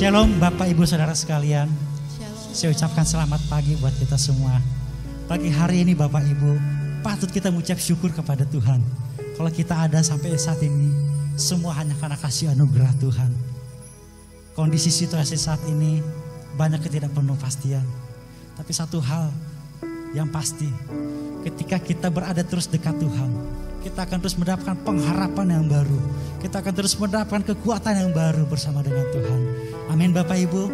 Shalom Bapak Ibu Saudara sekalian. Shalom. Saya ucapkan selamat pagi buat kita semua. Pagi hari ini Bapak Ibu, patut kita mengucap syukur kepada Tuhan. Kalau kita ada sampai saat ini, semua hanya karena kasih anugerah Tuhan. Kondisi situasi saat ini banyak ketidakpastian. Tapi satu hal yang pasti, ketika kita berada terus dekat Tuhan, kita akan terus mendapatkan pengharapan yang baru. Kita akan terus mendapatkan kekuatan yang baru bersama dengan Tuhan. Amin Bapak Ibu.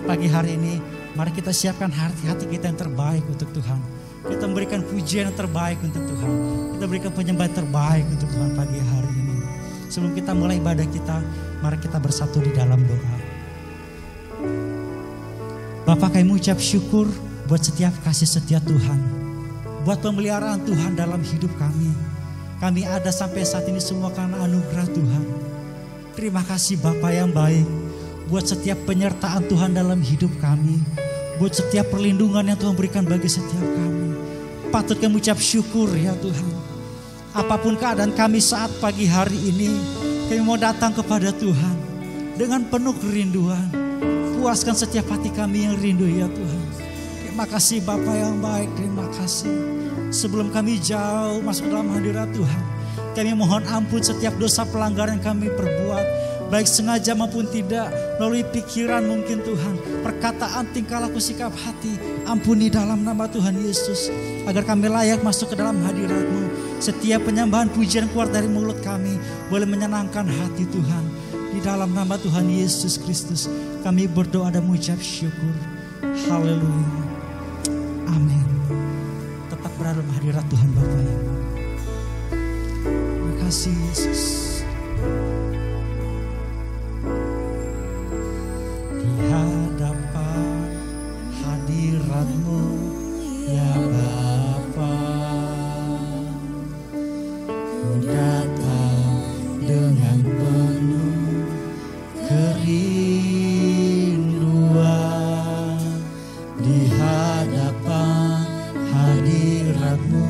Pagi hari ini, mari kita siapkan hati-hati kita yang terbaik untuk Tuhan. Kita memberikan pujian yang terbaik untuk Tuhan. Kita berikan penyembahan terbaik untuk Tuhan pagi hari ini. Sebelum kita mulai ibadah kita, mari kita bersatu di dalam doa. Bapa, kami mengucap syukur buat setiap kasih setia Tuhan. Buat pemeliharaan Tuhan dalam hidup kami. Kami ada sampai saat ini semua karena anugerah Tuhan. Terima kasih Bapa yang baik. Buat setiap penyertaan Tuhan dalam hidup kami. Buat setiap perlindungan yang Tuhan berikan bagi setiap kami. Patut kami ucap syukur ya Tuhan. Apapun keadaan kami saat pagi hari ini, kami mau datang kepada Tuhan dengan penuh kerinduan. Puaskan setiap hati kami yang rindu ya Tuhan. Terima kasih Bapa yang baik, terima kasih. Sebelum kami jauh masuk dalam hadirat Tuhan, kami mohon ampun setiap dosa pelanggaran yang kami perbuat, baik sengaja maupun tidak, melalui pikiran mungkin Tuhan, perkataan, tingkah laku, sikap hati. Ampuni dalam nama Tuhan Yesus, agar kami layak masuk ke dalam hadirat-Mu. Setiap penyembahan pujian keluar dari mulut kami boleh menyenangkan hati Tuhan. Di dalam nama Tuhan Yesus Kristus kami berdoa dan mengucap syukur. Haleluya. Amin. Tetap berada dalam hadirat Tuhan Bapa. Terima kasih Yesus. Di hadapan hadirat-Mu ya Bapa, ku datang dengan penuh kerinduan. Di hadapan hadirat-Mu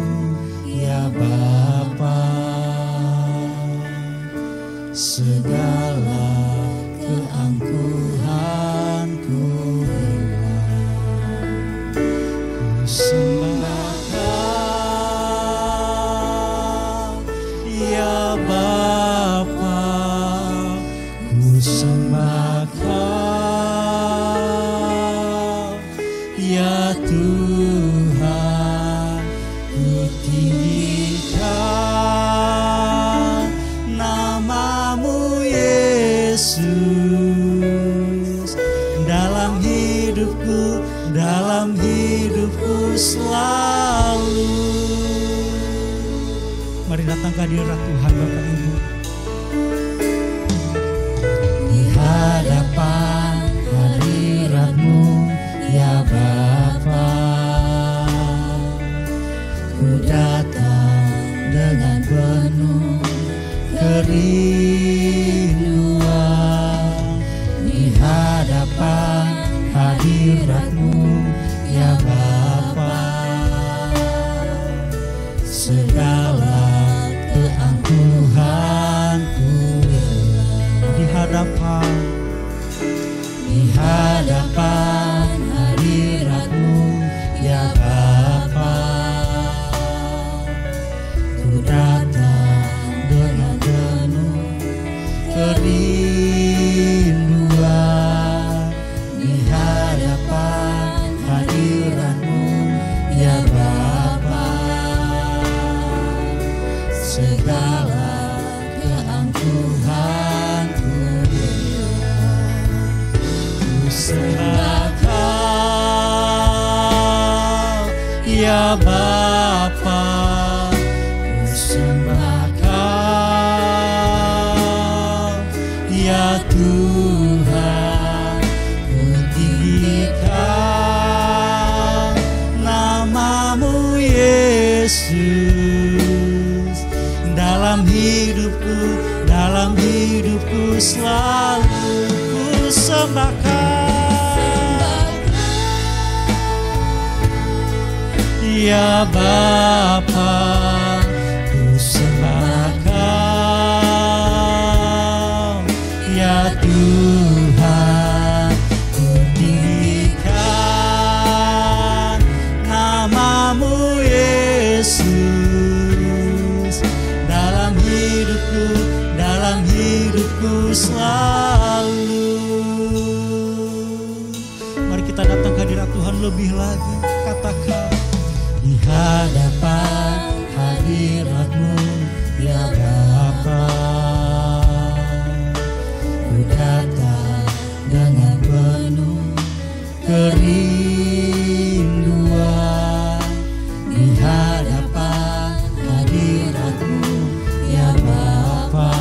ya Bapa, segala keangkuhanku hilang. Ku sembah Kau ya Bapa, ku sembah Kau ya Tuhan, ku tinggikan nama-Mu Yesus. Dalam hidupku selalu. Mari datang ke hadirat Tuhan Bapak Ibu. Di hadapan hadirat-Mu ya Bapa, ku datang dengan penuh kerinduan. Di hadapan hadirat-Mu ya Bapa, segala keangkuhanku di hadapan hadirat-Mu ya Bapa, ku datang dengan penuh kerinduan. Di hadapan hadirat-Mu ya Bapa, segala keangkuhanku ku sembah Kau ya Bapa, ku sembah Kau ya Tuhan, ku tinggikan nama-Mu Yesus. Dalam hidupku selalu ku sembah Kau ya Bapa, ku sembah Kau ya Tuhan, hidupku selalu. Mari kita datang ke hadirat Tuhan lebih lagi. Katakan, di hadapan hadirat-Mu ya Bapa, ku datang dengan penuh kerinduan. Di hadapan hadirat-Mu ya Bapa,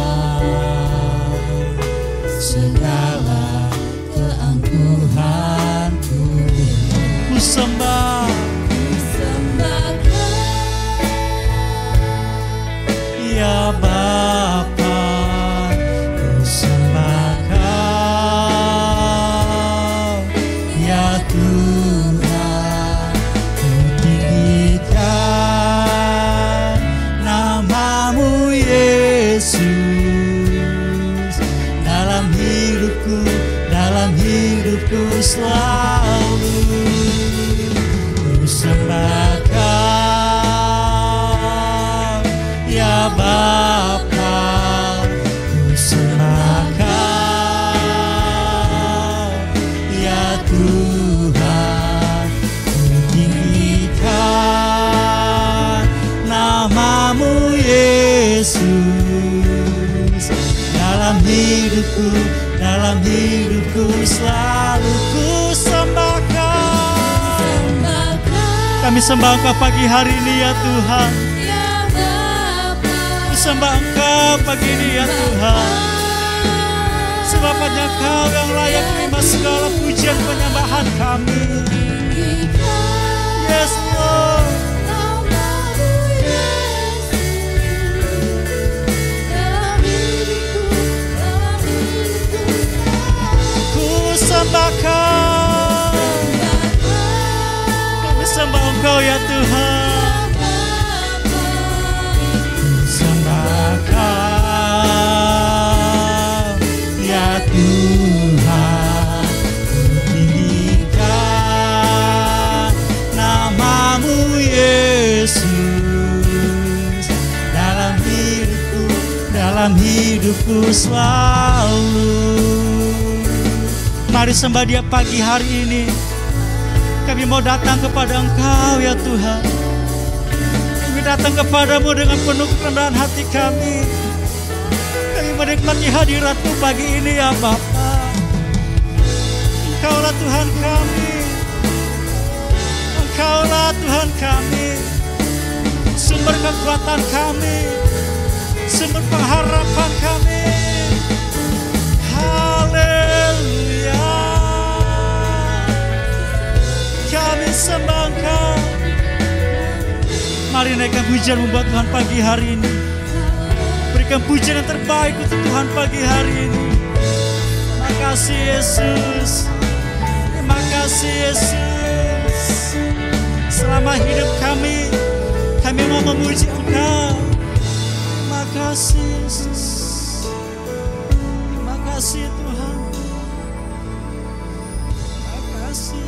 segala keangkuhanku ku sembah, ya Bapa, ku sembahkan, ya Tuhan, ku tinggikan nama-Mu Yesus dalam hidupku selalu. Ku sembahkan, ya Bapa, ku sembahkan, ya Tuhan, ku tinggikan nama-Mu Yesus dalam hidupku selalu. Ku sembahkan, kami sembah Engkau pagi hari ini ya Tuhan. Ku sembah Engkau pagi ini ya Tuhan, sebab hanya Engkau yang layak terima segala pujian penyembahan kami. Yes Lord. Kami sembah Engkau ya Tuhan. Sembahkan ya Tuhan, ku tinggikan nama-Mu Yesus dalam hidupku selalu. Mari sembah Dia pagi hari ini. Kami mau datang kepada Engkau ya Tuhan. Kami datang kepadamu dengan penuh kerendahan hati kami. Kami menikmati hadirat-Mu pagi ini ya Bapa. Engkaulah Tuhan kami. Engkaulah Tuhan kami, sumber kekuatan kami, sumber pengharapan kami. Haleluya. Kami sembah Engkau. Mari naikkan pujian membuat Tuhan pagi hari ini. Berikan pujian yang terbaik untuk Tuhan pagi hari ini. Terima kasih Yesus. Terima kasih Yesus. Selama hidup kami mau memuji Engkau. Terima kasih Yesus. Terima kasih Tuhan. Terima kasih.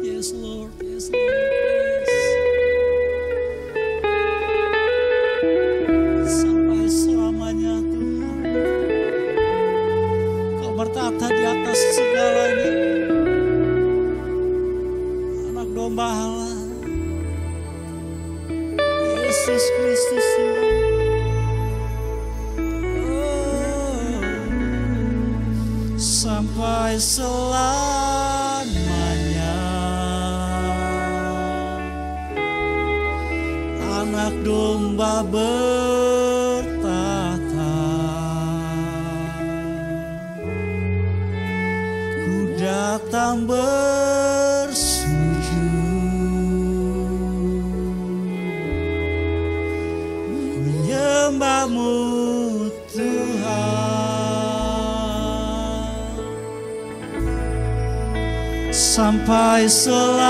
Yes Lord, yes Lord, yes. Sampai selamanya Tuhan, Kau bertata di atas segalanya. Anak domba Allah, Yesus Kristus Tuhan. Sampai selamanya anak domba bertata, ku datang bersujud menyembah-Mu Tuhan. Sampai selamanya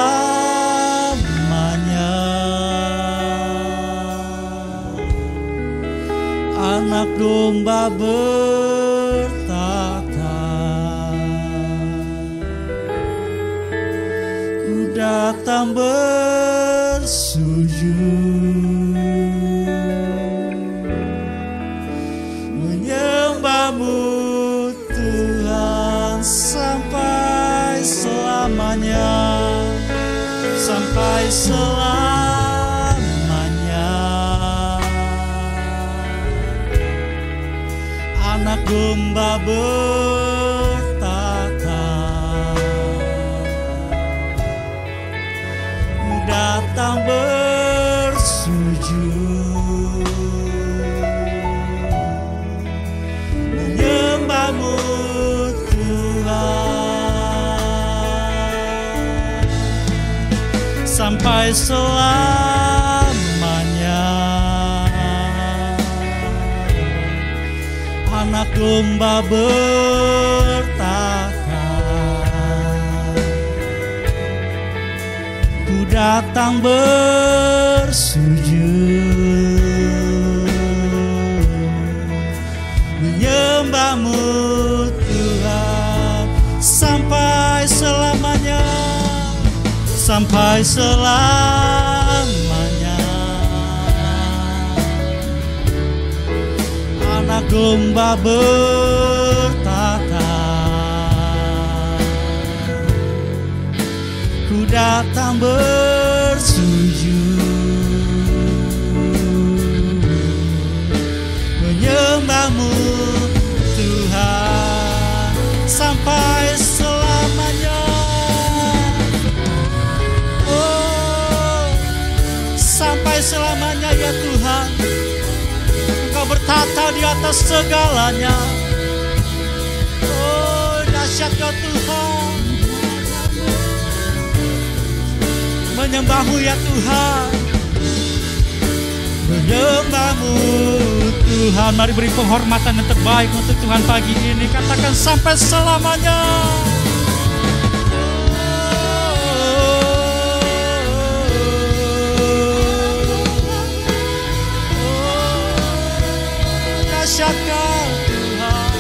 anak domba bertata, ku datang bersujud sampai selamanya. Anak domba bertata, Ku datang bersujud menyembah-Mu Tuhan, sampai selamanya. Anak domba bertata, Ku datang bersujud menyembah-Mu Tuhan, sampai selamanya, sampai selamanya. Anak domba bertata, Ku datang bersujud menyembah-Mu Tuhan, sampai selamanya. Oh, sampai selamanya ya Tuhan. Engkau bertata di atas segalanya. Oh, dahsyat ya Tuhan. Menyembah-Mu ya Tuhan, menyembah-Mu Tuhan. Mari beri penghormatan yang terbaik untuk Tuhan pagi ini. Katakan sampai selamanya. Dahsyat Kau Tuhan.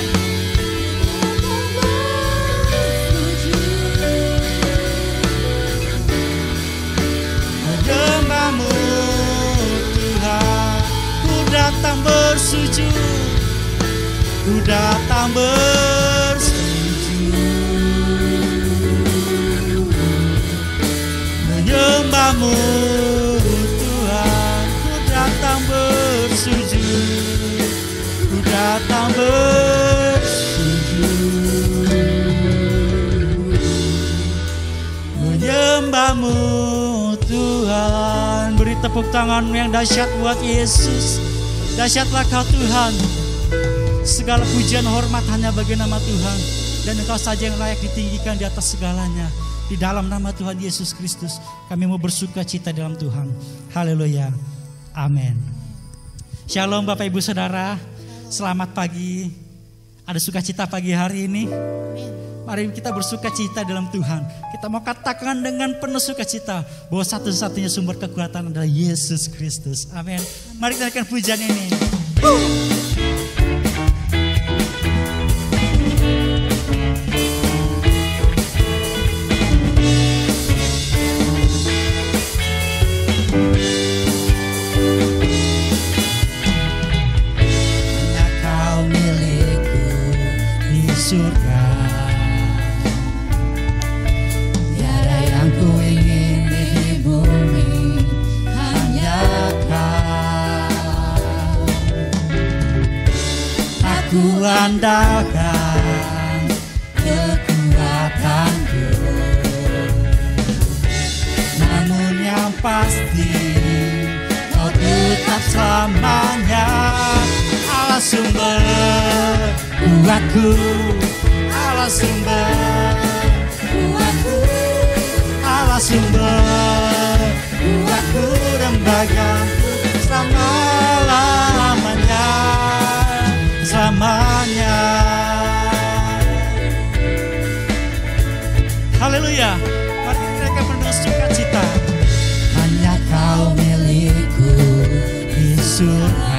Menyembah-Mu Tuhan, Ku datang bersujud, Ku datang bersujud menyembah-Mu Tuhan, Ku datang bersujud, Ku datang bersujud menyembah-Mu Tuhan. Beri tepuk tangan yang dahsyat buat Yesus. Dahsyatlah Kau Tuhan. Segala pujian hormat hanya bagi nama Tuhan, dan Engkau saja yang layak ditinggikan di atas segalanya. Di dalam nama Tuhan Yesus Kristus kami mau bersuka cita dalam Tuhan. Haleluya. Amin. Shalom Bapak Ibu Saudara. Selamat pagi. Ada sukacita pagi hari ini. Mari kita bersuka cita dalam Tuhan. Kita mau katakan dengan penuh sukacita bahwa satu-satunya sumber kekuatan adalah Yesus Kristus. Amin. Mari kita naikkan pujian ini. Hanya Kau milikku di surga. Ku andalkan kekuatanku, namun yang pasti Kau tetap selamanya. Allah sumber kuatku, Allah sumber kuatku, Allah sumber kuatku dan bagianku selama-lamanya. Selamanya. Haleluya. Mari kita penuh sukacita. Hanya Kau milikku di surga.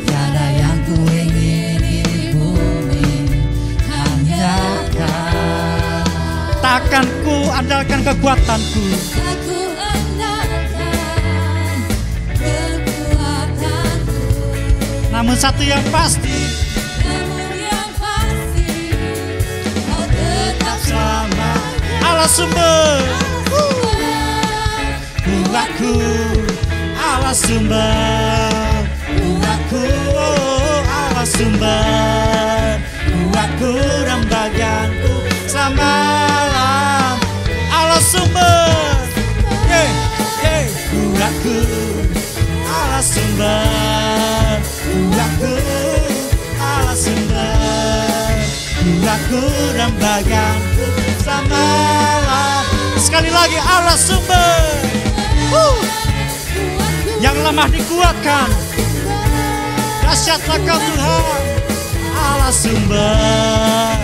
Tiada yang ku ingin di bumi, hanya Kau. Takkan ku andalkan kekuatanku. Namun satu yang pasti, Kau tetap selama. Allah sumber. Aku Allah sumber. Aku Allah sumber. Aku rembaganku selama malam. Allah sumber. Aku Allah sumber. Aku Allah sumber. Aku rembaganku selama malam. Sekali lagi Allah sumber. Yang lemah dikuatkan. Dahsyatlah Kau Tuhan. Allah sumber.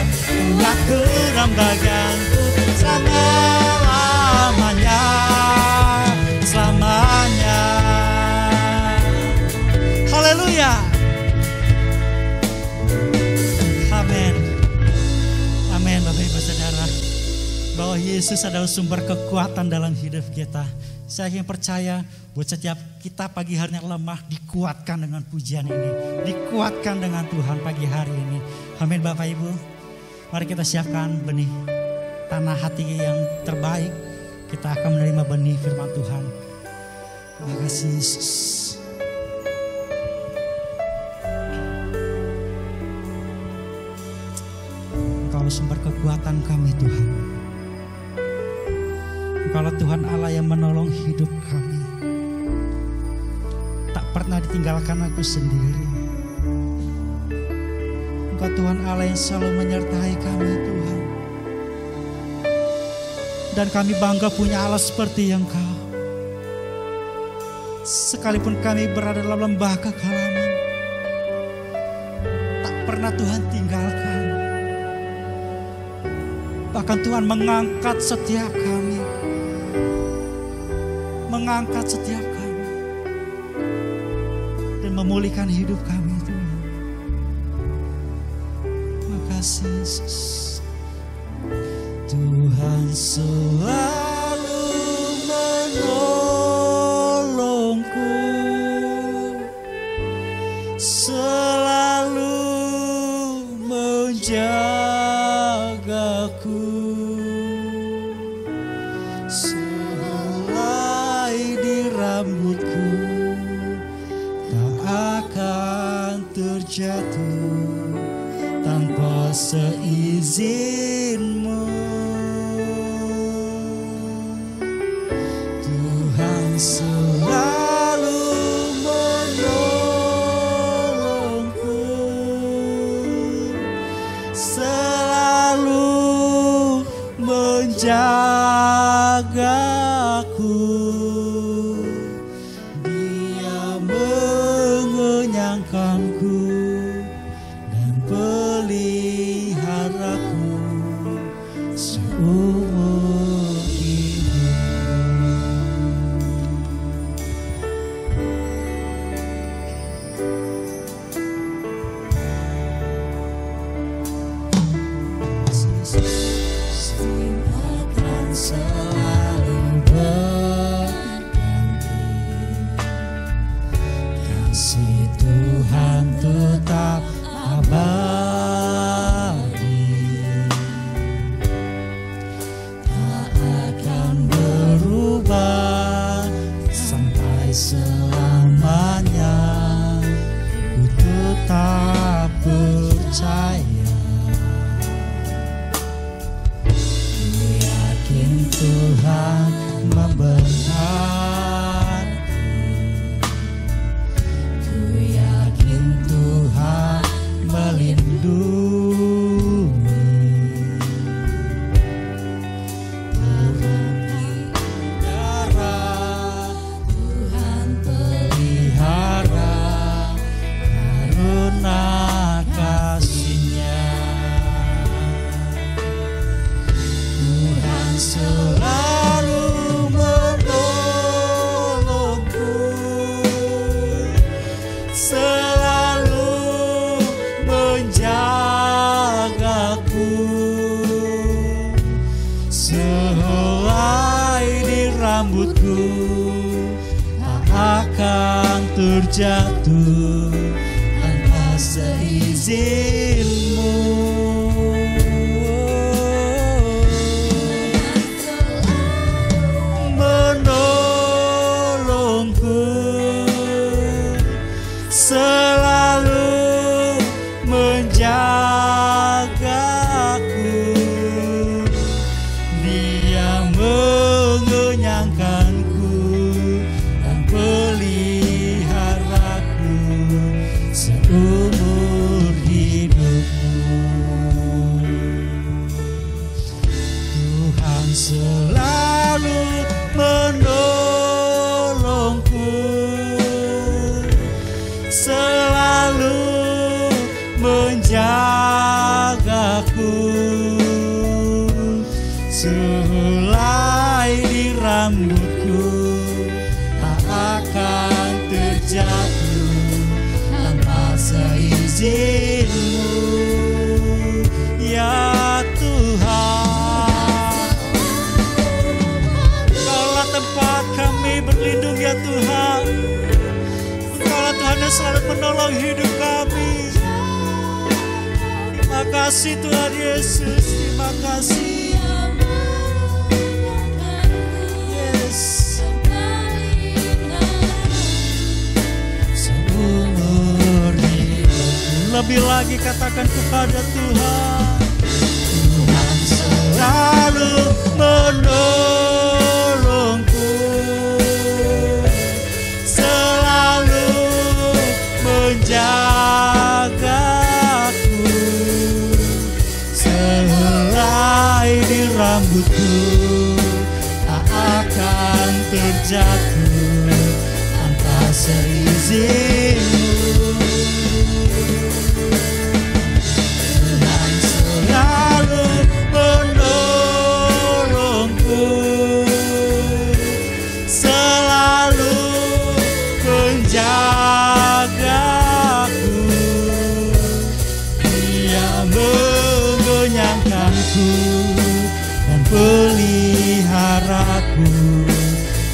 Aku rembaganku selama-lamanya. Selamanya. Haleluya. Amin. Amin Bapak Ibu Saudara. Bahwa Yesus adalah sumber kekuatan dalam hidup kita. Saya ingin percaya buat setiap kita pagi hari yang lemah dikuatkan dengan pujian ini. Dikuatkan dengan Tuhan pagi hari ini. Amin Bapak Ibu. Mari kita siapkan benih tanah hati yang terbaik. Kita akan menerima benih firman Tuhan. Terima kasih Yesus. Engkau sumber kekuatan kami Tuhan. Engkaulah Tuhan Allah yang menolong hidup kami. Tak pernah ditinggalkan aku sendiri. Engkau Tuhan Allah yang selalu menyertai kami Tuhan. Dan kami bangga punya Allah seperti Engkau. Sekalipun kami berada dalam lembah kekelaman, tak pernah Tuhan tinggalkan. Bahkan Tuhan mengangkat setiap kami. Mengangkat setiap kami dan memulihkan hidup kami Tuhan. Terima kasih Yesus. Tuhan selalu menolongku, selalu menjagaku. Rambutku tak akan terjatuh tanpa seizinmu. Tuhan selalu menolongku, selalu menjagaku. Dan peliharaku seumur hidup. Akan selalu berganti. Kasih Tuhan tetap abadi, tak akan berubah sampai selamanya. Ku tetap percaya, ku yakin Tuhan memberkati. Ku yakin Tuhan melindungi, terlebih udara Tuhan pelihara karena kasih-Nya. Tuhan selalu menolongku, selalu menjagaku. Sehelai di rambutku tak akan terjatuh tanpa seizinmu. Dia mengenyangkanku dan peliharaku seumur hidupku. Tuhan selalu menolongku, selalu menjagaku. Sehelai di rambutku tak akan terjatuh tanpa seizinmu, ya Tuhan. Engkaulah tempat kami berlindung, ya Tuhan. Engkaulah Tuhan yang selalu menolong hidup kami. Terima kasih Tuhan Yesus, terima kasih. Lebih lagi katakan kepada Tuhan. Tuhan selalu menolongku, selalu menjagaku. Sehelai di rambutku tak akan terjatuh tanpa seizinmu. Dan peliharaku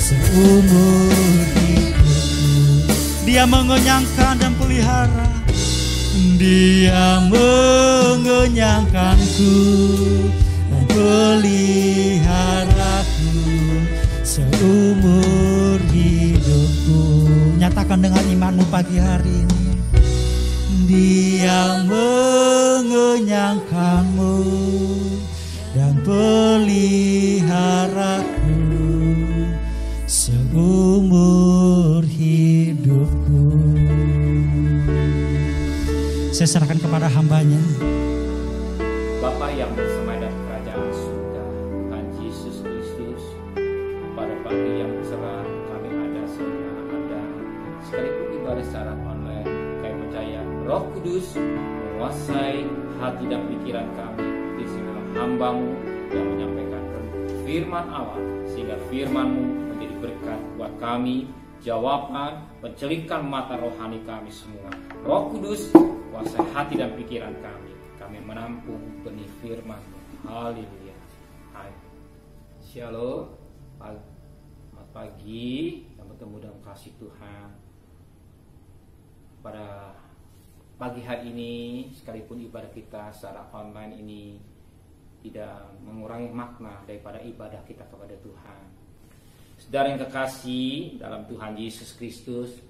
seumur hidupku. Dia mengenyangkan dan pelihara. Dia mengenyangkanku dan peliharaku seumur hidupku. Nyatakan dengan imanmu pagi hari ini. Dia mengenyangkanmu dan peliharaku seumur hidupku. Saya serahkan kepada hambanya. Bapa yang bersama dalam kerajaan surga, Tuhan Yesus Kristus, pada pagi yang cerah kami ada sebenarnya Anda, sekalipun ibadah secara online, kami percaya Roh Kudus menguasai hati dan pikiran kami. Disinilah hamba-Mu yang menyampaikan firman Allah, sehingga firman-Mu menjadi berkat buat kami, jawaban, pencelikan mata rohani kami semua. Roh Kudus kuasai hati dan pikiran kami. Kami menampung benih firman-Mu. Haleluya. Hai. Shalom. Selamat pagi dan bertemu dalam kasih Tuhan. Pada pagi hari ini, sekalipun ibadah kita secara online ini tidak mengurangi makna daripada ibadah kita kepada Tuhan. Saudara yang kekasih dalam Tuhan Yesus Kristus,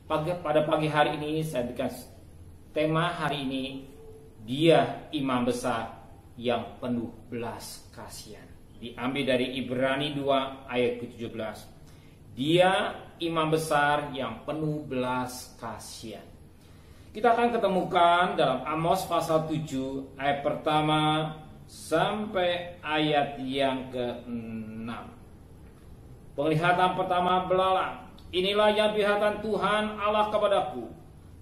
pada pagi hari ini saya berikan tema hari ini, Dia Imam Besar yang penuh belas kasihan. Diambil dari Ibrani 2 ayat ke-17. Dia Imam Besar yang penuh belas kasihan. Kita akan ketemukan dalam Amos pasal 7 ayat pertama sampai ayat yang ke-6. Penglihatan pertama belalang. Inilah yang dilihatkan Tuhan Allah kepadaku.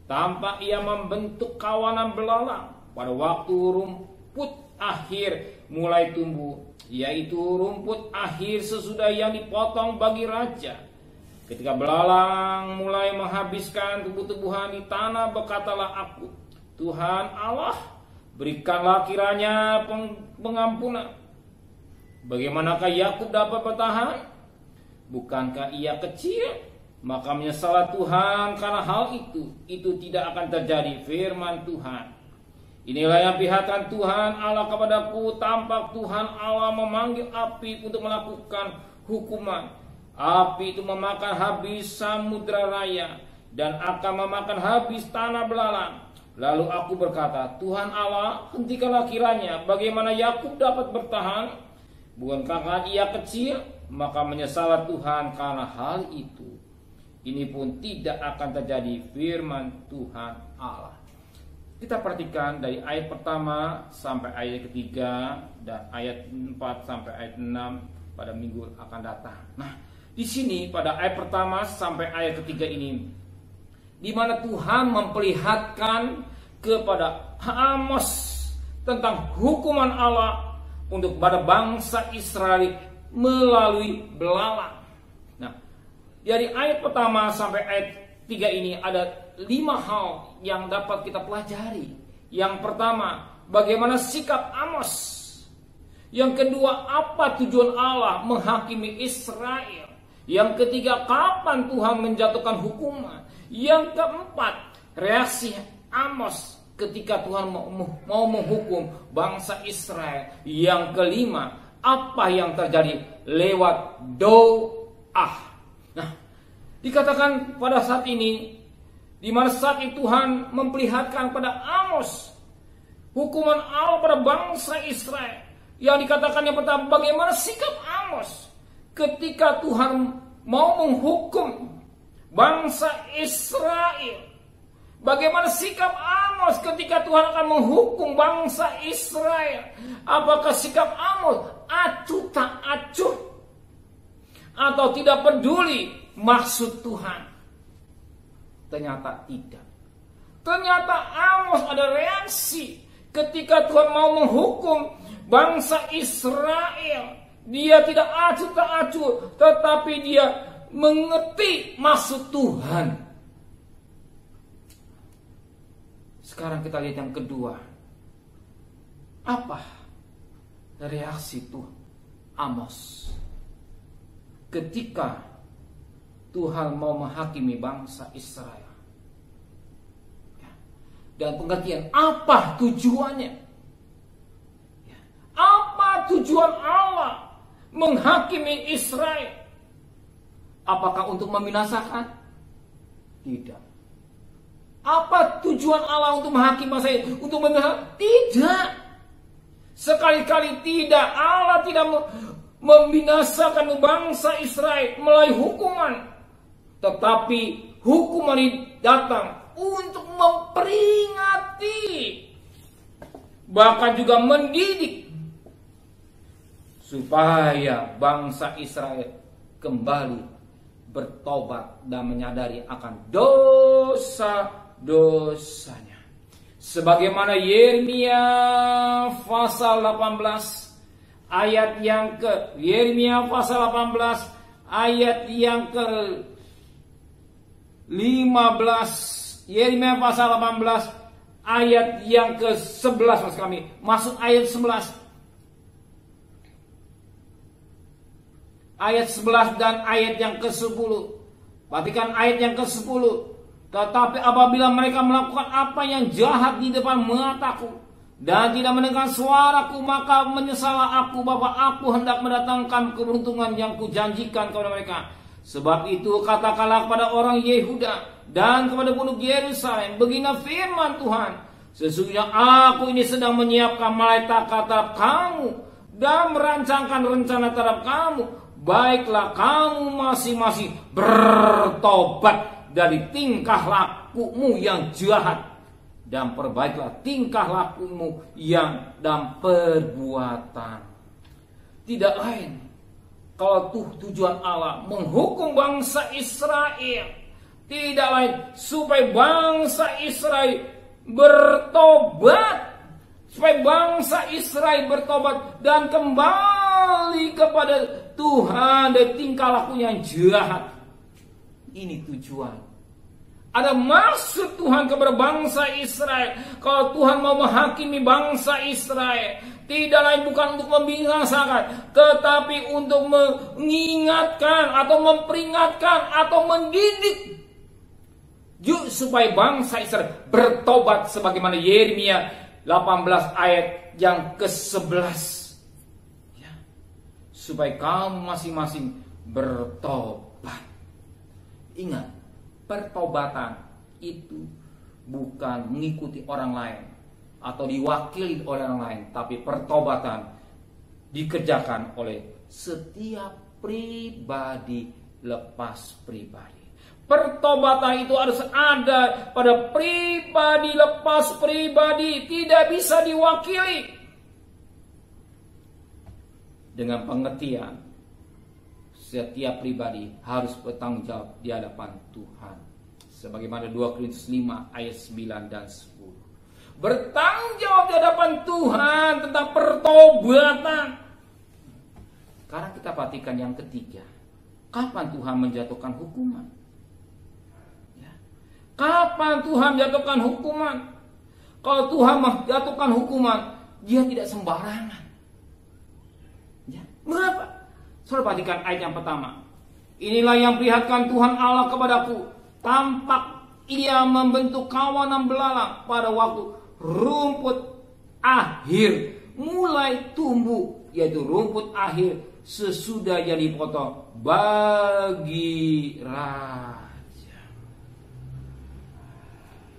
Tampak ia membentuk kawanan belalang pada waktu rumput akhir mulai tumbuh, yaitu rumput akhir sesudah yang dipotong bagi raja. Ketika belalang mulai menghabiskan tumbuh-tumbuhan di tanah, berkatalah aku, Tuhan Allah, berikanlah kiranya pengampunan. Bagaimanakah Yakub dapat bertahan? Bukankah ia kecil? Maka menyesallah Tuhan karena hal itu. Itu tidak akan terjadi, firman Tuhan. Inilah yang perhatian Tuhan Allah kepadaku. Tampak Tuhan Allah memanggil api untuk melakukan hukuman. Api itu memakan habis samudra raya dan akan memakan habis tanah belalang. Lalu aku berkata, Tuhan Allah, hentikanlah kiranya. Bagaimana Yakub dapat bertahan? Bukan karena ia kecil, maka menyesallah Tuhan karena hal itu. Ini pun tidak akan terjadi, firman Tuhan Allah. Kita perhatikan dari ayat pertama sampai ayat ketiga dan ayat 4 sampai ayat 6 pada minggu akan datang. Nah, di sini pada ayat pertama sampai ayat ketiga ini, di mana Tuhan memperlihatkan kepada Amos tentang hukuman Allah untuk pada bangsa Israel melalui belalang. Nah, dari ayat pertama sampai ayat 3 ini ada 5 hal yang dapat kita pelajari. Yang pertama, bagaimana sikap Amos. Yang kedua, apa tujuan Allah menghakimi Israel. Yang ketiga, kapan Tuhan menjatuhkan hukuman. Yang keempat, reaksi Amos ketika Tuhan mau menghukum bangsa Israel. Yang kelima, apa yang terjadi lewat doa. Nah, dikatakan pada saat ini, di mana saat itu Tuhan memperlihatkan pada Amos hukuman Allah pada bangsa Israel. Yang dikatakan yang pertama, bagaimana sikap Amos ketika Tuhan mau menghukum bangsa Israel. Bagaimana sikap Amos ketika Tuhan akan menghukum bangsa Israel. Apakah sikap Amos acuh tak acuh, atau tidak peduli maksud Tuhan? Ternyata tidak. Ternyata Amos ada reaksi ketika Tuhan mau menghukum bangsa Israel. Dia tidak acuh tak acuh, tetapi dia mengerti maksud Tuhan. Sekarang kita lihat yang kedua. Apa reaksi Tuhan Amos ketika Tuhan mau menghakimi bangsa Israel? Dan pengertian apa tujuannya? Apa tujuan Allah menghakimi Israel? Apakah untuk membinasakan? Tidak. Apa tujuan Allah untuk menghakimi bangsa Israel? Untuk membinasakan? Tidak. Sekali-kali tidak. Allah tidak membinasakan bangsa Israel melalui hukuman. Tetapi hukuman ini datang untuk memperingati, bahkan juga mendidik, supaya bangsa Israel kembali bertobat dan menyadari akan dosa-dosanya. Sebagaimana Yeremia pasal 18 ayat yang ke Yeremia pasal 18 ayat yang ke 15. Yeremia pasal 18 ayat yang ke-11, maksud kami, masuk ayat 11. Ayat 11 dan ayat yang ke-10. Perhatikan ayat yang ke-10. Tetapi apabila mereka melakukan apa yang jahat di depan mataku dan tidak mendengar suaraku, maka menyesallah aku bahwa aku hendak mendatangkan keberuntungan yang kujanjikan kepada mereka. Sebab itu katakanlah kepada orang Yehuda dan kepada penduduk Yerusalem, begini firman Tuhan, sesungguhnya aku ini sedang menyiapkan malaikat terhadap kamu dan merancangkan rencana terhadap kamu. Baiklah kamu masing-masing bertobat dari tingkah lakumu yang jahat, dan perbaiklah tingkah lakumu yang dan perbuatan. Tidak lain, kalau tujuan Allah menghukum bangsa Israel, tidak lain supaya bangsa Israel bertobat, supaya bangsa Israel bertobat dan kembali kepada Tuhan dari tingkah laku yang jahat. Ini tujuan. Ada maksud Tuhan kepada bangsa Israel. Kalau Tuhan mau menghakimi bangsa Israel, tidak lain bukan untuk membinasakan, tetapi untuk mengingatkan atau memperingatkan atau mendidik supaya bangsa Israel bertobat, sebagaimana Yeremia 18 ayat yang ke-11. Ya. Supaya kamu masing-masing bertobat. Ingat, pertobatan itu bukan mengikuti orang lain atau diwakili orang lain, tapi pertobatan dikerjakan oleh setiap pribadi lepas pribadi. Pertobatan itu harus ada pada pribadi lepas pribadi, tidak bisa diwakili. Dengan pengertian setiap pribadi harus bertanggung jawab di hadapan Tuhan. Sebagaimana 2 Korintus 5 ayat 9 dan 10. Bertanggung jawab di hadapan Tuhan tentang pertobatan. Sekarang kita perhatikan yang ketiga. Kapan Tuhan menjatuhkan hukuman? Ya. Kapan Tuhan menjatuhkan hukuman? Kalau Tuhan menjatuhkan hukuman, Dia tidak sembarangan. Ya. Mengapa? Saudara perhatikan ayat yang pertama. Inilah yang perlihatkan Tuhan Allah kepadaku. Tampak Ia membentuk kawanan belalang pada waktu rumput akhir mulai tumbuh, yaitu rumput akhir sesudah yang dipotong bagi raja.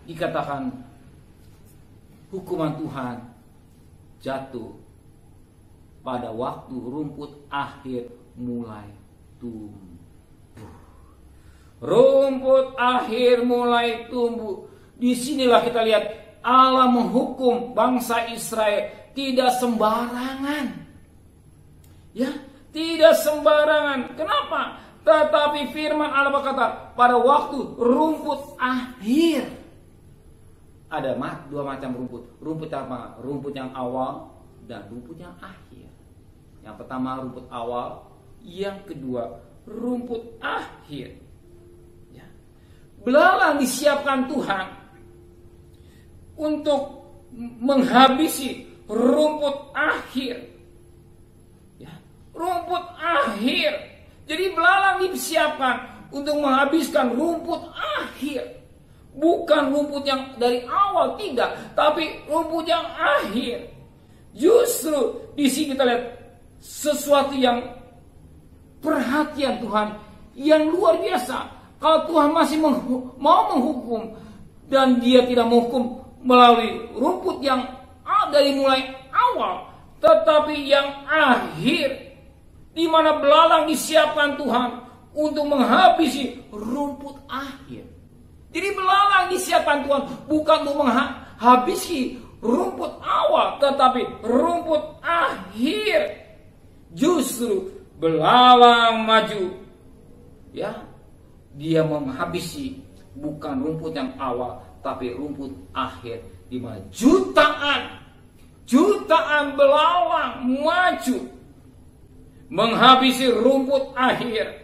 Dikatakan hukuman Tuhan jatuh pada waktu rumput akhir mulai tumbuh. Rumput akhir mulai tumbuh. Disinilah kita lihat Allah menghukum bangsa Israel tidak sembarangan. Ya, tidak sembarangan. Kenapa? Tetapi firman Allah berkata pada waktu rumput akhir. Ada dua macam rumput. Rumput apa? Rumput yang awal dan rumput yang akhir. Yang pertama rumput awal, yang kedua rumput akhir. Ya. Belalang disiapkan Tuhan untuk menghabisi rumput akhir. Ya. Rumput akhir. Jadi belalang disiapkan untuk menghabiskan rumput akhir. Bukan rumput yang dari awal, tidak, tapi rumput yang akhir. Justru di sini kita lihat sesuatu yang perhatian Tuhan yang luar biasa. Kalau Tuhan masih mau menghukum dan Dia tidak menghukum melalui rumput yang dari mulai awal, tetapi yang akhir, di mana belalang disiapkan Tuhan untuk menghabisi rumput akhir. Jadi belalang disiapkan Tuhan bukan untuk menghabisi rumput awal, tetapi rumput akhir. Justru belalang maju, ya, dia menghabisi bukan rumput yang awal, tapi rumput akhir, di mana jutaan belalang maju menghabisi rumput akhir.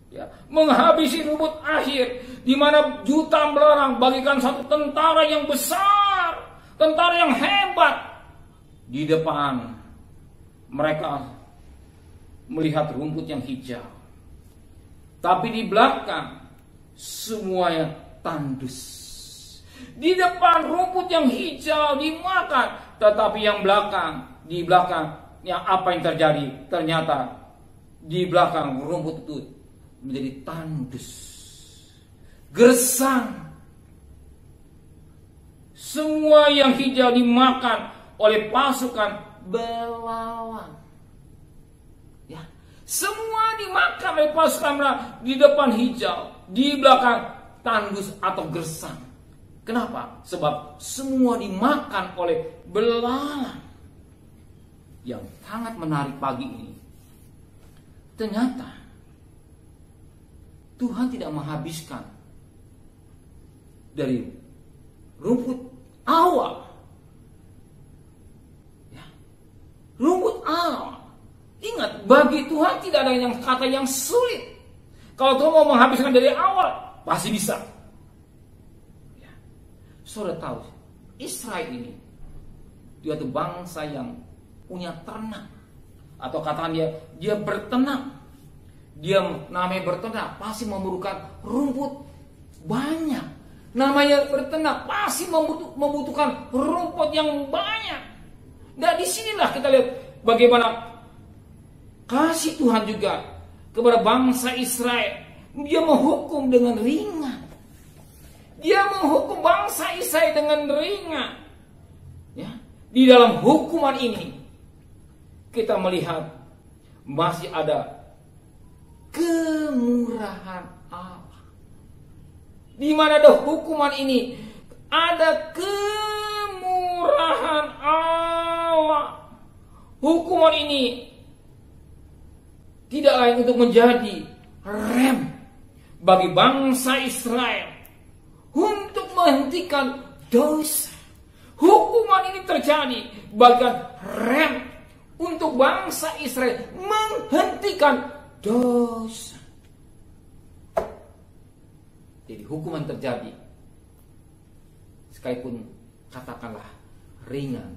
Ya, menghabisi rumput akhir, di mana jutaan belalang bagikan satu tentara yang besar, tentara yang hebat. Di depan mereka melihat rumput yang hijau, tapi di belakang semuanya tandus. Di depan rumput yang hijau dimakan, tetapi yang di belakang yang apa yang terjadi? Ternyata di belakang rumput itu menjadi tandus, gersang. Semua yang hijau dimakan oleh pasukan belalang. Ya, semua dimakan oleh pasukan belalang. Di depan hijau, di belakang tandus atau gersang. Kenapa? Sebab semua dimakan oleh belalang. Yang sangat menarik pagi ini, ternyata Tuhan tidak menghabiskan dari rumput awal. Ya. Rumput awal. Ingat, bagi Tuhan tidak ada yang kata yang sulit. Kalau Tuhan mau menghabiskan dari awal, pasti bisa. Ya. Saudara tahu, Israel ini dia itu bangsa yang punya ternak, atau katakan dia berternak. Dia namanya berternak pasti memerlukan rumput banyak. Namanya berternak pasti membutuhkan rumput yang banyak. Dan disinilah kita lihat bagaimana kasih Tuhan juga kepada bangsa Israel. Dia menghukum dengan ringan. Dia menghukum bangsa Israel dengan ringan. Ya, di dalam hukuman ini kita melihat masih ada kemurahan Allah. Di mana ada hukuman ini, ada kemurahan Allah. Hukuman ini tidak lain untuk menjadi rem bagi bangsa Israel untuk menghentikan dosa. Hukuman ini terjadi bagian rem untuk bangsa Israel menghentikan dosa. Jadi hukuman terjadi, sekalipun katakanlah ringan,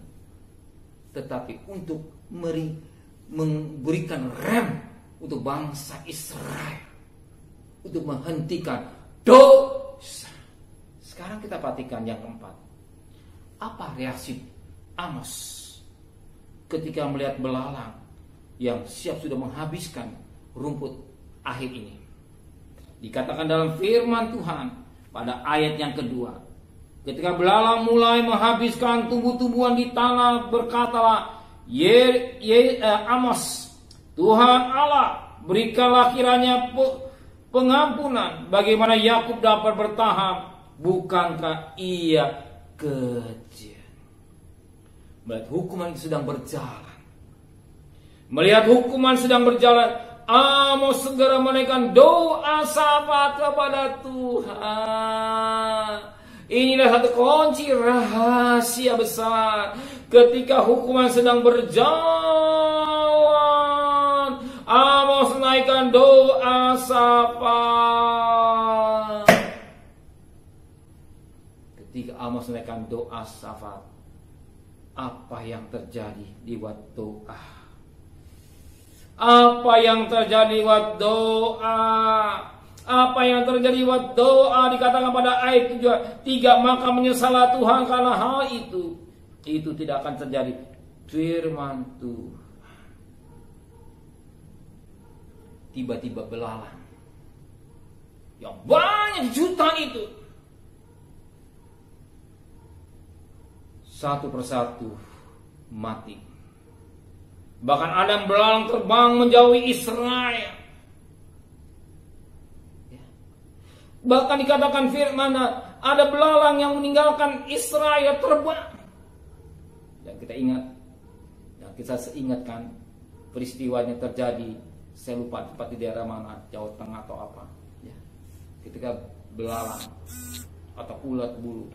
tetapi untuk memberikan rem untuk bangsa Israel untuk menghentikan dosa. Sekarang kita perhatikan yang keempat. Apa reaksi Amos ketika melihat belalang yang siap sudah menghabiskan rumput akhir ini? Dikatakan dalam firman Tuhan pada ayat yang kedua, ketika belalang mulai menghabiskan tumbuh-tumbuhan di tanah, berkatalah Amos, Tuhan Allah, berikanlah kiranya pengampunan, bagaimana Yakub dapat bertahan, bukankah ia kejam? Melihat hukuman itu sedang berjalan, Amos segera menaikkan doa syafaat kepada Tuhan. Inilah satu kunci rahasia besar ketika hukuman sedang berjalan. Amos menaikkan doa syafaat. Ketika Amos menaikkan doa syafaat, apa yang terjadi di waktu doa? Apa yang terjadi waktu doa? Apa yang terjadi waktu doa? Dikatakan pada ayat 3, maka menyesallah Tuhan karena hal itu. Itu tidak akan terjadi. Firman Tuhan. Tiba-tiba belalang yang banyak jutaan itu satu persatu mati. Bahkan ada belalang terbang menjauhi Israel. Bahkan dikatakan firman, ada belalang yang meninggalkan Israel terbang. Dan kita ingat, dan kita ingatkan peristiwanya terjadi, saya lupa tepat di daerah mana, Jawa Tengah atau apa. Ya. Ketika belalang atau ulat bulu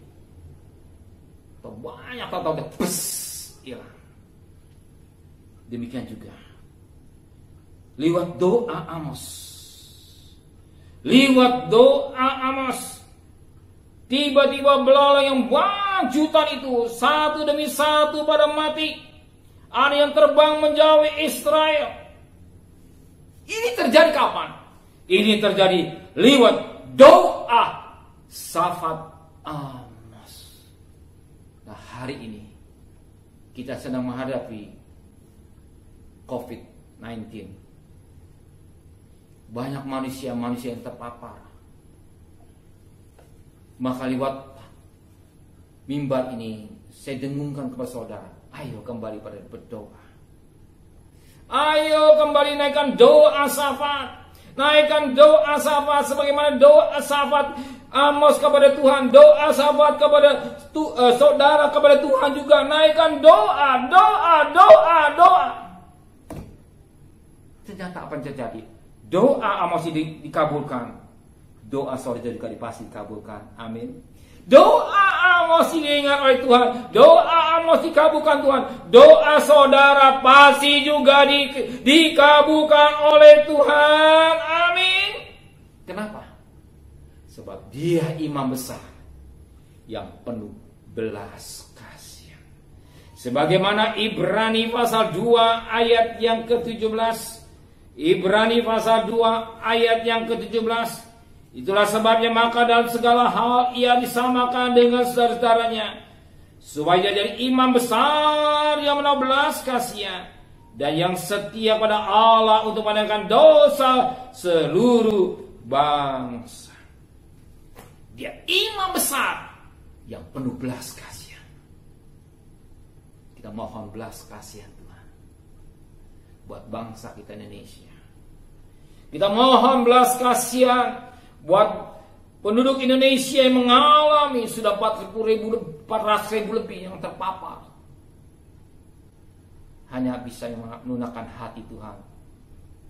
atau banyak atau hilang. Demikian juga lewat doa Amos, tiba-tiba belalang yang banyak jutaan itu satu demi satu pada mati. Ada yang terbang menjauhi Israel. Ini terjadi kapan? Ini terjadi lewat doa syafaat Amos. Nah, hari ini kita sedang menghadapi COVID-19. Banyak manusia yang terpapar. Maka lewat mimbar ini saya dengungkan kepada saudara, ayo kembali pada berdoa. Ayo kembali naikkan doa syafaat. Naikkan doa syafaat sebagaimana doa syafaat Amos kepada Tuhan, doa syafaat kepada saudara kepada Tuhan juga. Naikkan doa. Ternyata apa yang terjadi? Doa Amos ini dikabulkan. Doa saudara juga pasti dikabulkan. Amin. Doa Amos diingat oleh Tuhan. Doa Amos dikabulkan Tuhan. Doa saudara pasti juga dikabulkan oleh Tuhan. Amin. Kenapa? Sebab dia imam besar yang penuh belas kasihan. Sebagaimana Ibrani pasal 2 ayat yang ke-17. Ibrani pasal 2 ayat yang ke-17. Itulah sebabnya maka dalam segala hal ia disamakan dengan saudara-saudaranya, supaya jadi imam besar yang menaruh belas kasihan dan yang setia pada Allah untuk menangkan dosa seluruh bangsa. Dia imam besar yang penuh belas kasihan. Kita mohon belas kasihan Tuhan. buat bangsa kita Indonesia. Kita mohon belas kasihan buat penduduk Indonesia yang mengalami sudah 400.000 lebih yang terpapar. Hanya bisa menunjukkan hati Tuhan.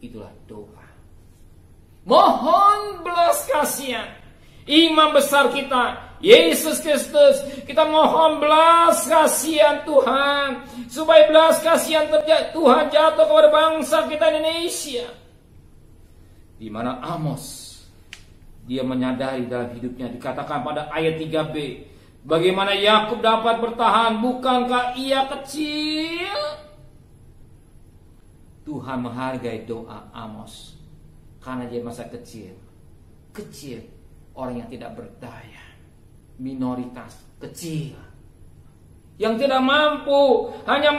Itulah doa. Mohon belas kasihan Imam besar kita, Yesus Kristus. Kita mohon belas kasihan Tuhan, supaya belas kasihan Tuhan jatuh kepada bangsa kita Indonesia. Di mana Amos, dia menyadari dalam hidupnya, dikatakan pada ayat 3b, bagaimana Yakub dapat bertahan, bukankah ia kecil? Tuhan menghargai doa Amos karena dia masa kecil. Kecil, orang yang tidak berdaya, minoritas, kecil, yang tidak mampu hanya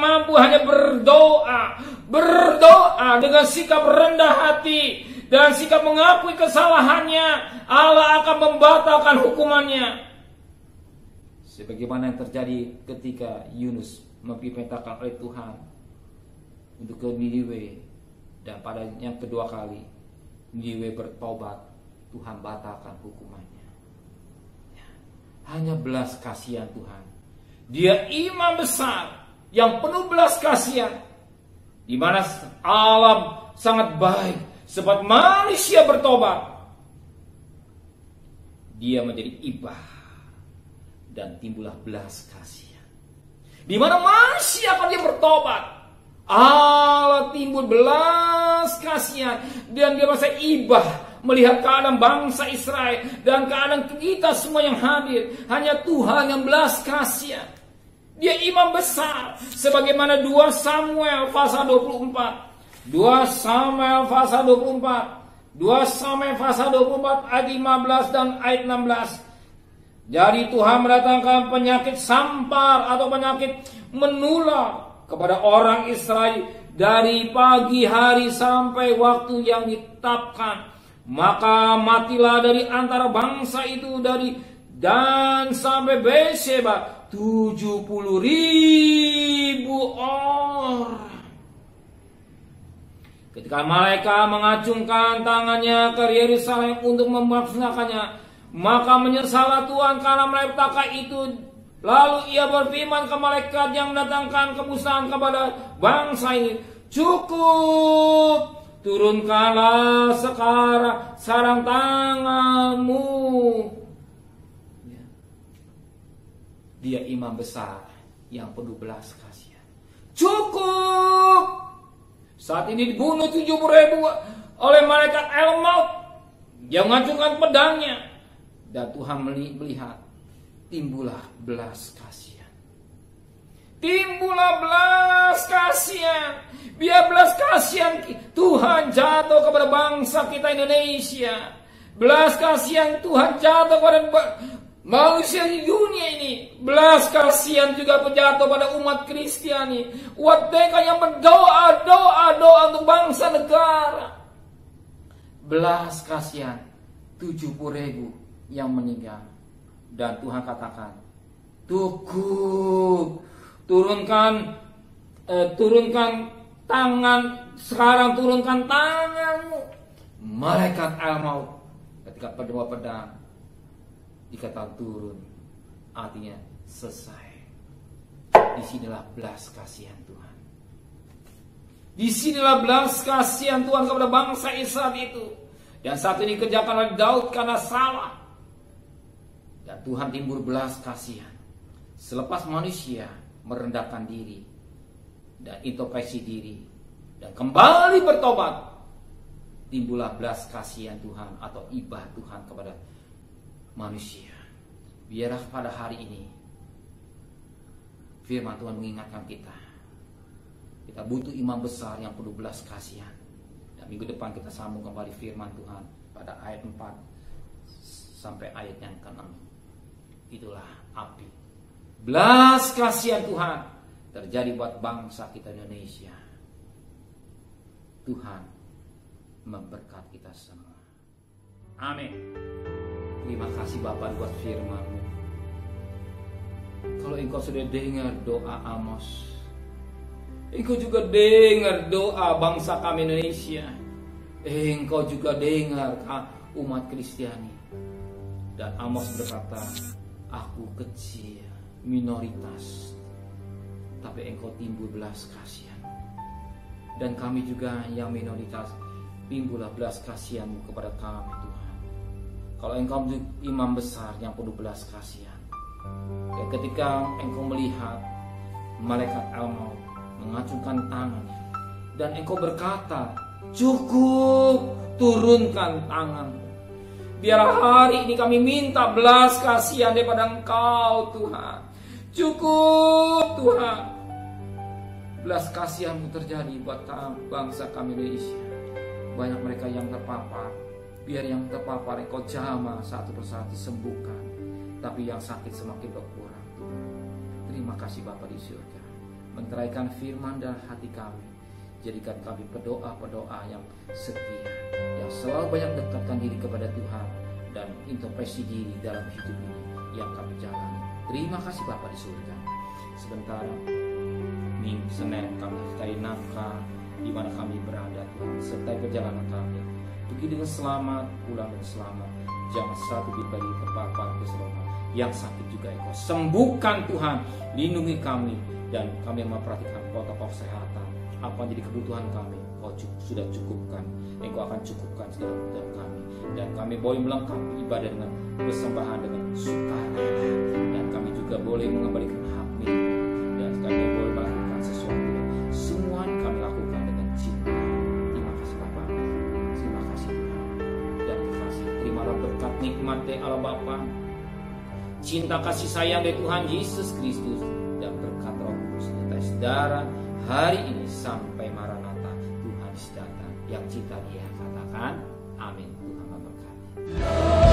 berdoa dengan sikap rendah hati dan sikap mengakui kesalahannya. Allah akan membatalkan hukumannya, sebagaimana yang terjadi ketika Yunus diperintahkan oleh Tuhan untuk ke Niniwe, dan pada yang kedua kali Niniwe bertobat, Tuhan batalkan hukumannya. Hanya belas kasihan Tuhan. Dia imam besar yang penuh belas kasihan, di mana Allah sangat baik. Sebab manusia bertobat, dia menjadi ibah, dan timbullah belas kasihan. Di mana manusia akan dia bertobat, Allah timbul belas kasihan, dan dia merasa ibah melihat keadaan bangsa Israel dan keadaan kita semua yang hadir. Hanya Tuhan yang belas kasihan. Dia imam besar, sebagaimana 2 Samuel pasal 24. 2 Samuel pasal 24. 2 Samuel pasal 24 ayat 15 dan ayat 16. Jadi Tuhan mendatangkan penyakit sampar atau penyakit menular kepada orang Israel dari pagi hari sampai waktu yang ditetapkan. Maka matilah dari antara bangsa itu dari Dan sampai Beersheba 70.000 orang. Ketika malaikat mengacungkan tangannya ke Yerusalem untuk memaksanakannya, maka menyesallah Tuhan karena malaikat itu. Lalu ia berfirman ke malaikat yang mendatangkan kemusnahan kepada bangsa ini, cukup, turunkanlah sekarang sarang tanganmu. Dia imam besar yang penuh belas kasihan. Cukup. Saat ini dibunuh 70.000 oleh malaikat El-Maut yang mengacungkan pedangnya. Dan Tuhan melihat, timbullah belas kasihan. Timbullah belas kasihan. Biar belas kasihan Tuhan jatuh kepada bangsa kita Indonesia. Belas kasihan Tuhan jatuh kepada manusia di dunia ini. Belas kasihan juga jatuh pada umat Kristiani. Umat mereka yang berdoa untuk bangsa negara. Belas kasihan 70.000 yang meninggal. Dan Tuhan katakan, cukup, turunkan tangan, sekarang turunkan tanganmu. Malaikat El-Maut ketika berdoa pedang dikatakan turun, artinya selesai. Disinilah belas kasihan Tuhan. Disinilah belas kasihan Tuhan kepada bangsa Israel itu. Dan saat ini kerjakan oleh Daud karena salah. Dan Tuhan timbul belas kasihan. Selepas manusia merendahkan diri dan introspeksi diri dan kembali bertobat, timbullah belas kasihan Tuhan atau ibah Tuhan kepada manusia. Biarlah pada hari ini firman Tuhan mengingatkan kita. Kita butuh imam besar yang penuh belas kasihan. Dan minggu depan kita sambung kembali firman Tuhan pada ayat 4 sampai ayat yang ke-6. Itulah api belas kasihan Tuhan terjadi buat bangsa kita Indonesia. Tuhan memberkati kita semua. Amin. Terima kasih Bapa buat firman-Mu. Kalau Engkau sudah dengar doa Amos, Engkau juga dengar doa bangsa kami Indonesia. Engkau juga dengar umat Kristiani. Dan Amos berkata, aku kecil, minoritas, tapi engkau timbul belas kasihan. Dan kami juga yang minoritas, timbullah belas kasihan-Mu kepada kami Tuhan. Kalau engkau imam besar yang penuh belas kasihan, ketika engkau melihat malaikat al-maut mengacungkan tangannya, dan engkau berkata, cukup, turunkan tangan. Biar hari ini kami minta belas kasihan daripada Engkau Tuhan. Cukup Tuhan. Belas kasihan-Mu terjadi buat bangsa kami Indonesia. Banyak mereka yang terpapar. Biar yang terpapar Engkau jamah satu persatu sembuhkan. Tapi yang sakit semakin berkurang Tuhan. Terima kasih Bapa di surga. Menteraikan firman dalam hati kami. Jadikan kami pedoa-pedoa yang setia, yang selalu banyak dekatkan diri kepada Tuhan dan introspeksi diri dalam hidup ini yang kami jalani. Terima kasih Bapa di surga. Sebentar Minggu Senin kami cari nafkah di mana kami berada Tuhan, serta perjalanan kami. Pergi dengan selamat, pulang dengan selamat. Jangan satu pribadi terpapar keseluruhan. Yang sakit juga Engkau sembuhkan Tuhan. Lindungi kami dan kami memperhatikan protokol kesehatan. Apa yang jadi kebutuhan kami, Kau sudah cukupkan. Engkau akan cukupkan segala kebutuhan kami. Dan kami boleh melengkapi ibadah dengan persembahan dengan sukarela. Dan kami juga boleh mengembalikan hak milik. Dan kami boleh melakukan sesuatu. Semua kami lakukan dengan cinta. Terima kasih Bapa. Terima kasih Tuhan. Dan kasih terimalah berkat nikmat dari Allah Bapa, cinta kasih sayang dari Tuhan Yesus Kristus, dan berkat Roh Kudus serta saudara hari ini sampai Maranatha, Tuhan datang. Yang cinta Dia katakan amin. Tuhan memberkati.